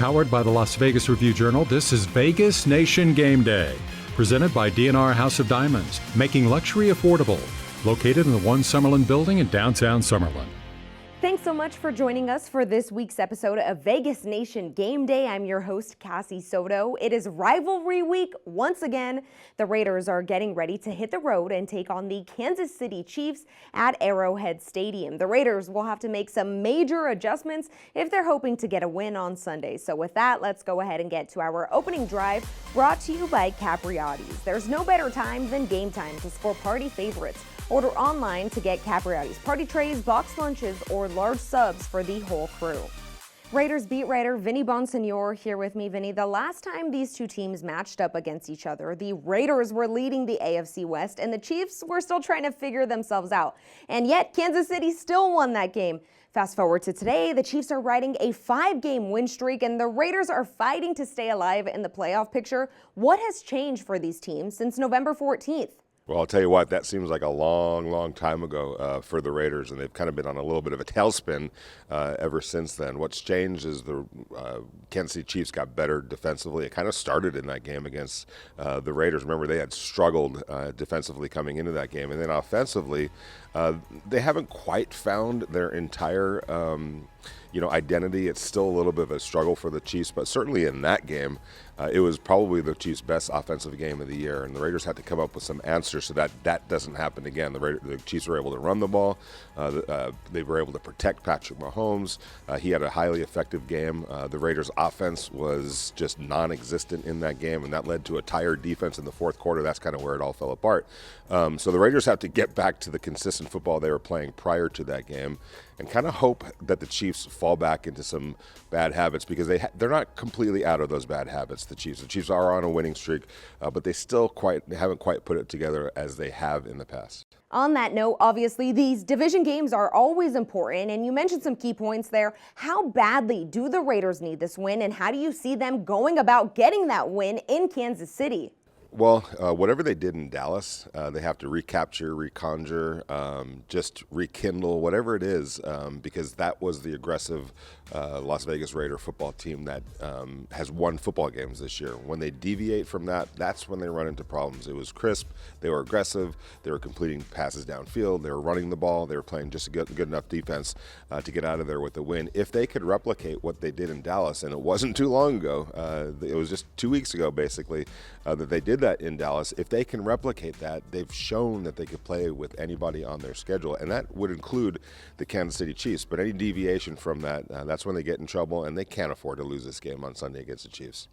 Powered by the Las Vegas Review-Journal, this is Vegas Nation Game Day. Presented by D&R House of Diamonds, making luxury affordable. Located in the One Summerlin building in downtown Summerlin. Thanks so much for joining us for this week's episode of Vegas Nation Game Day. I'm your host, Cassie Soto. It is rivalry week once again. The Raiders are getting ready to hit the road and take on the Kansas City Chiefs at Arrowhead Stadium. The Raiders will have to make some major adjustments if they're hoping to get a win on Sunday. So with that, let's go ahead and get to our opening drive, brought to you by Capriotti's. There's no better time than game time to score party favorites. Order online to get Capriotti's party trays, box lunches, or large subs for the whole crew. Raiders beat writer Vinny Bonsignor here with me. Vinny, the last time these two teams matched up against each other, the Raiders were leading the AFC West and the Chiefs were still trying to figure themselves out. And yet Kansas City still won that game. Fast forward to today, the Chiefs are riding a 5-game win streak and the Raiders are fighting to stay alive in the playoff picture. What has changed for these teams since November 14th? Well, I'll tell you what, that seems like a long time ago for the Raiders, and they've kind of been on a little bit of a tailspin ever since then. What's changed is the Kansas City Chiefs got better defensively. It kind of started in that game against the Raiders. Remember, they had struggled defensively coming into that game, and then offensively, they haven't quite found their entire identity. It's still a little bit of a struggle for the Chiefs, but certainly in that game, it was probably the Chiefs' best offensive game of the year, and the Raiders had to come up with some answers so that doesn't happen again. The Chiefs were able to run the ball. They were able to protect Patrick Mahomes. He had a highly effective game. The Raiders' offense was just non-existent in that game, and that led to a tired defense in the fourth quarter. That's kind of where it all fell apart. So the Raiders have to get back to the consistent football they were playing prior to that game and kind of hope that the Chiefs fall back into some bad habits, because they're not completely out of those bad habits, the Chiefs are on a winning streak, but they still haven't quite put it together as they have in the past. On that note, obviously, these division games are always important, and you mentioned some key points there. How badly do the Raiders need this win, and how do you see them going about getting that win in Kansas City? Well, whatever they did in Dallas, they have to recapture, reconjure, just rekindle, whatever it is, because that was the aggressive Las Vegas Raider football team that has won football games this year. When they deviate from that, that's when they run into problems. It was crisp, they were aggressive, they were completing passes downfield, they were running the ball, they were playing just a good enough defense to get out of there with the win. If they could replicate what they did in Dallas, and it wasn't too long ago, it was just 2 weeks ago basically, that they did that in Dallas. If they can replicate that, they've shown that they could play with anybody on their schedule, and that would include the Kansas City Chiefs. But any deviation from that, that's when they get in trouble, and they can't afford to lose this game on Sunday against the Chiefs.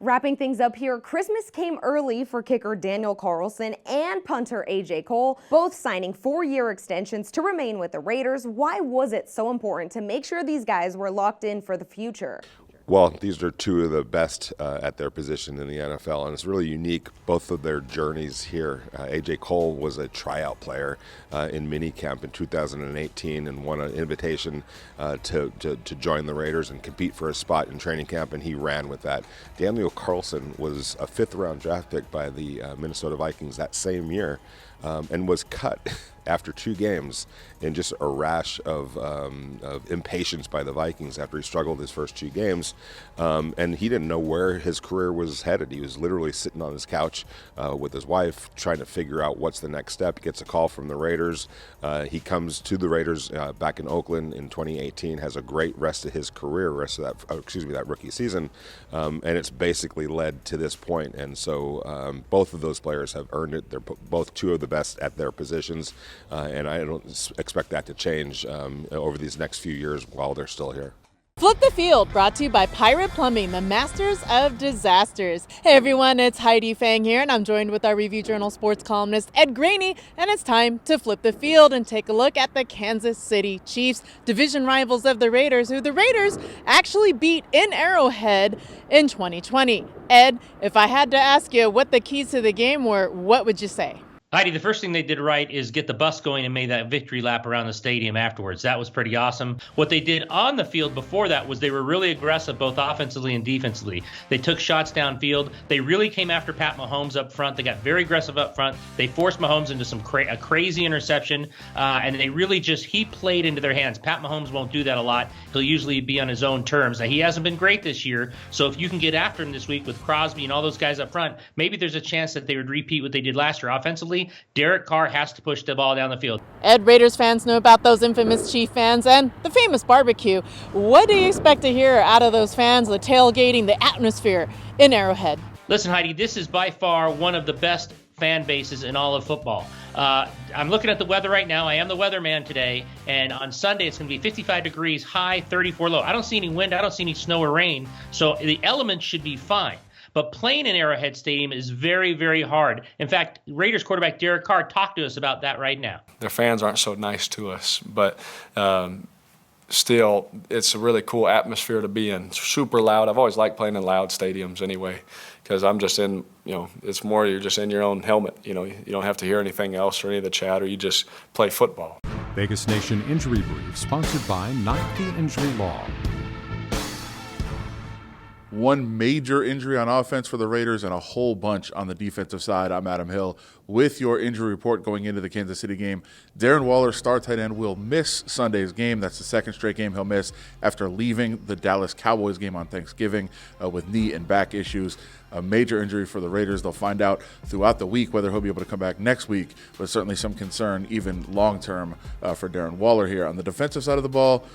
Wrapping things up here, Christmas came early for kicker Daniel Carlson and punter A.J. Cole, both signing 4-year extensions to remain with the Raiders. Why was it so important to make sure these guys were locked in for the future? Well, these are two of the best at their position in the NFL, and it's really unique, both of their journeys here. A.J. Cole was a tryout player in minicamp in 2018 and won an invitation to join the Raiders and compete for a spot in training camp, and he ran with that. Daniel Carlson was a 5th-round draft pick by the Minnesota Vikings that same year and was cut after 2 games in just a rash of impatience by the Vikings after he struggled his first 2 games. And he didn't know where his career was headed. He was literally sitting on his couch with his wife trying to figure out what's the next step. He gets a call from the Raiders. He comes to the Raiders back in Oakland in 2018, has a great rest of his career, that rookie season, and it's basically led to this point. And so both of those players have earned it. They're both two of the best at their positions. And I don't expect that to change over these next few years while they're still here. Flip the Field, brought to you by Pirate Plumbing, the masters of disasters. Hey everyone, it's Heidi Fang here, and I'm joined with our Review Journal sports columnist Ed Graney, and it's time to flip the field and take a look at the Kansas City Chiefs, division rivals of the Raiders, who the Raiders actually beat in Arrowhead in 2020. Ed, if I had to ask you what the keys to the game were, what would you say? Heidi, the first thing they did right is get the bus going and made that victory lap around the stadium afterwards. That was pretty awesome. What they did on the field before that was they were really aggressive, both offensively and defensively. They took shots downfield. They really came after Pat Mahomes up front. They got very aggressive up front. They forced Mahomes into a crazy interception, and they really he played into their hands. Pat Mahomes won't do that a lot. He'll usually be on his own terms. Now, he hasn't been great this year, so if you can get after him this week with Crosby and all those guys up front, maybe there's a chance that they would repeat what they did last year. Offensively, Derek Carr has to push the ball down the field. Ed, Raiders fans know about those infamous Chief fans and the famous barbecue. What do you expect to hear out of those fans, the tailgating, the atmosphere in Arrowhead? Listen, Heidi, this is by far one of the best fan bases in all of football. I'm looking at the weather right now. I am the weatherman today, and on Sunday it's going to be 55 degrees, high, 34 low. I don't see any wind. I don't see any snow or rain, so the elements should be fine. But playing in Arrowhead Stadium is very, very hard. In fact, Raiders quarterback Derek Carr talked to us about that right now. Their fans aren't so nice to us, but still, it's a really cool atmosphere to be in. It's super loud. I've always liked playing in loud stadiums anyway, because I'm just in, it's more you're just in your own helmet. You don't have to hear anything else or any of the chatter. You just play football. Vegas Nation Injury Brief, sponsored by 90 Injury Law. One major injury on offense for the Raiders and a whole bunch on the defensive side. I'm Adam Hill with your injury report going into the Kansas City game. Darren Waller, star tight end, will miss Sunday's game. That's the second straight game he'll miss after leaving the Dallas Cowboys game on Thanksgiving with knee and back issues. A major injury for the Raiders. They'll find out throughout the week whether he'll be able to come back next week, but certainly some concern even long-term for Darren Waller here. On the defensive side of the ball,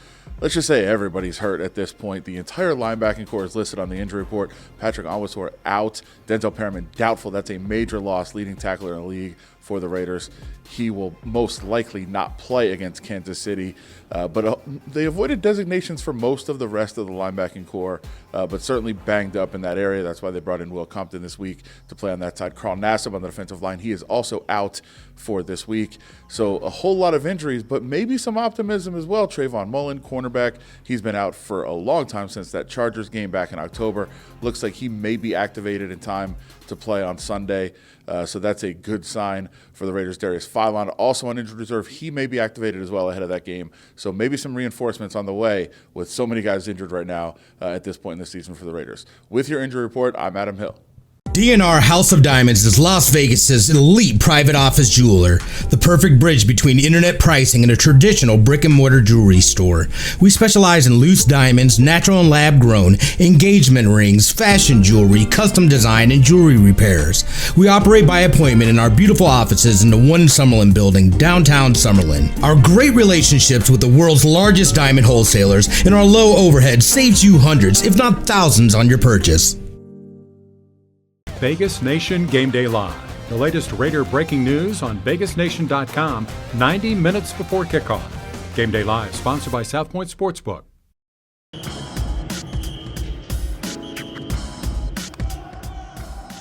let's just say everybody's hurt at this point. The entire linebacking core is listed on the injury report. Patrick Onwuasor out. Denzel Perriman doubtful. That's a major loss, leading tackler in the league for the Raiders. He will most likely not play against Kansas City, but they avoided designations for most of the rest of the linebacking core, but certainly banged up in that area. That's why they brought in Will Compton this week to play on that side. Carl Nassib on the defensive line, he is also out for this week. So a whole lot of injuries, but maybe some optimism as well. Trayvon Mullen, cornerback, he's been out for a long time since that Chargers game back in October. Looks like he may be activated in time to play on Sunday. So that's a good sign for the Raiders. Darius Philon, also on injured reserve. He may be activated as well ahead of that game. So maybe some reinforcements on the way with so many guys injured right now at this point in the season for the Raiders. With your injury report, I'm Adam Hill. D&R House of Diamonds is Las Vegas's elite private office jeweler, the perfect bridge between internet pricing and a traditional brick-and-mortar jewelry store. We specialize in loose diamonds, natural and lab-grown, engagement rings, fashion jewelry, custom design, and jewelry repairs. We operate by appointment in our beautiful offices in the One Summerlin building, downtown Summerlin. Our great relationships with the world's largest diamond wholesalers and our low overhead saves you hundreds, if not thousands, on your purchase. Vegas Nation Game Day Live. The latest Raider breaking news on VegasNation.com 90 minutes before kickoff. Game Day Live, sponsored by South Point Sportsbook.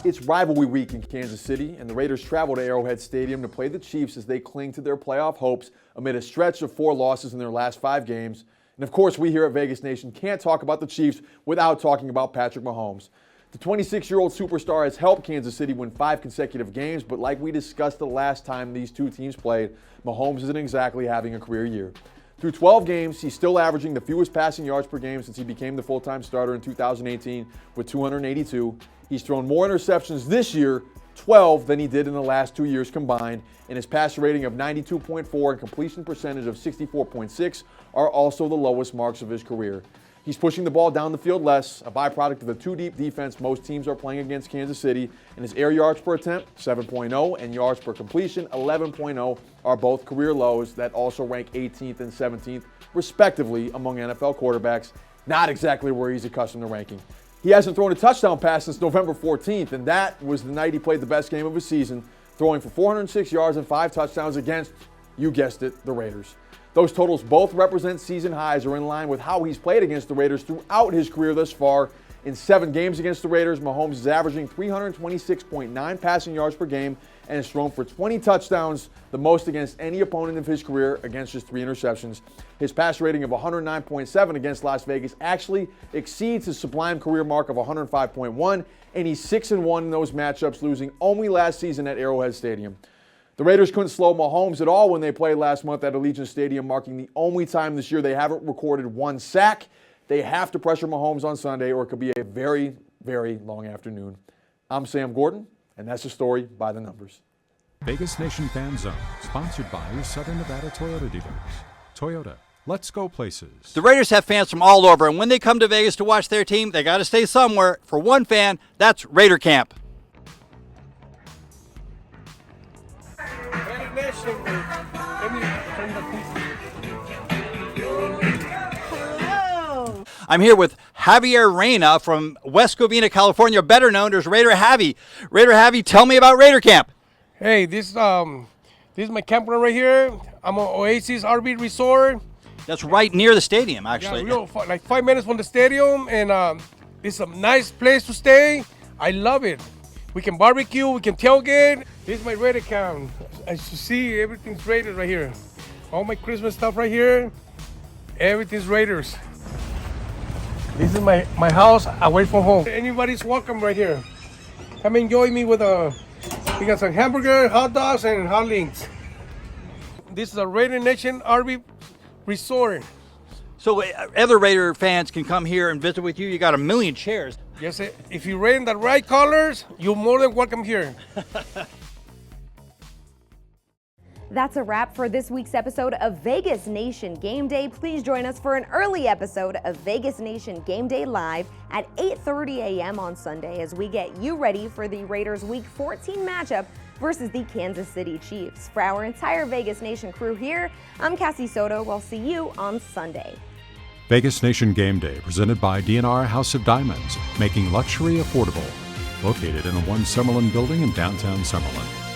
It's rivalry week in Kansas City, and the Raiders travel to Arrowhead Stadium to play the Chiefs as they cling to their playoff hopes amid a stretch of 4 losses in their last 5 games. And of course, we here at Vegas Nation can't talk about the Chiefs without talking about Patrick Mahomes. The 26-year-old superstar has helped Kansas City win 5 consecutive games, but like we discussed the last time these two teams played, Mahomes isn't exactly having a career year. Through 12 games, he's still averaging the fewest passing yards per game since he became the full-time starter in 2018 with 282. He's thrown more interceptions this year, 12, than he did in the last 2 years combined, and his passer rating of 92.4 and completion percentage of 64.6 are also the lowest marks of his career. He's pushing the ball down the field less, a byproduct of the 2-deep defense most teams are playing against Kansas City, and his air yards per attempt, 7.0, and yards per completion, 11.0, are both career lows that also rank 18th and 17th, respectively, among NFL quarterbacks, not exactly where he's accustomed to ranking. He hasn't thrown a touchdown pass since November 14th, and that was the night he played the best game of his season, throwing for 406 yards and 5 touchdowns against, you guessed it, the Raiders. Those totals both represent season highs or in line with how he's played against the Raiders throughout his career thus far. In 7 games against the Raiders, Mahomes is averaging 326.9 passing yards per game and has thrown for 20 touchdowns, the most against any opponent of his career against just 3 interceptions. His passer rating of 109.7 against Las Vegas actually exceeds his sublime career mark of 105.1, and he's 6-1 in those matchups, losing only last season at Arrowhead Stadium. The Raiders couldn't slow Mahomes at all when they played last month at Allegiant Stadium, marking the only time this year they haven't recorded one sack. They have to pressure Mahomes on Sunday, or it could be a very, very long afternoon. I'm Sam Gordon, and that's the story by the numbers. Vegas Nation Fan Zone, sponsored by your Southern Nevada Toyota dealers. Toyota, let's go places. The Raiders have fans from all over, and when they come to Vegas to watch their team, they got to stay somewhere. For one fan, that's Raider Camp. I'm here with Javier Reyna from West Covina, California, better known as Raider Javi. Raider Javi, tell me about Raider Camp. Hey, this is my campground right here. I'm on Oasis RV Resort. That's right near the stadium, actually. Yeah, like 5 minutes from the stadium, and it's a nice place to stay. I love it. We can barbecue, we can tailgate. This is my Raider camp. As you see, everything's Raiders right here. All my Christmas stuff right here, everything's Raiders. This is my house away from home. Anybody's welcome right here. Come enjoy me with we got some hamburger, hot dogs, and hot links. This is a Raider Nation RV Resort. So other Raider fans can come here and visit with you. You got 1 million chairs. Yes, if you're wearing the right colors, you're more than welcome here. That's a wrap for this week's episode of Vegas Nation Game Day. Please join us for an early episode of Vegas Nation Game Day Live at 8:30 a.m. on Sunday as we get you ready for the Raiders Week 14 matchup versus the Kansas City Chiefs. For our entire Vegas Nation crew here, I'm Cassie Soto. We'll see you on Sunday. Vegas Nation Game Day, presented by DNR House of Diamonds, making luxury affordable. Located in the One Summerlin building in downtown Summerlin.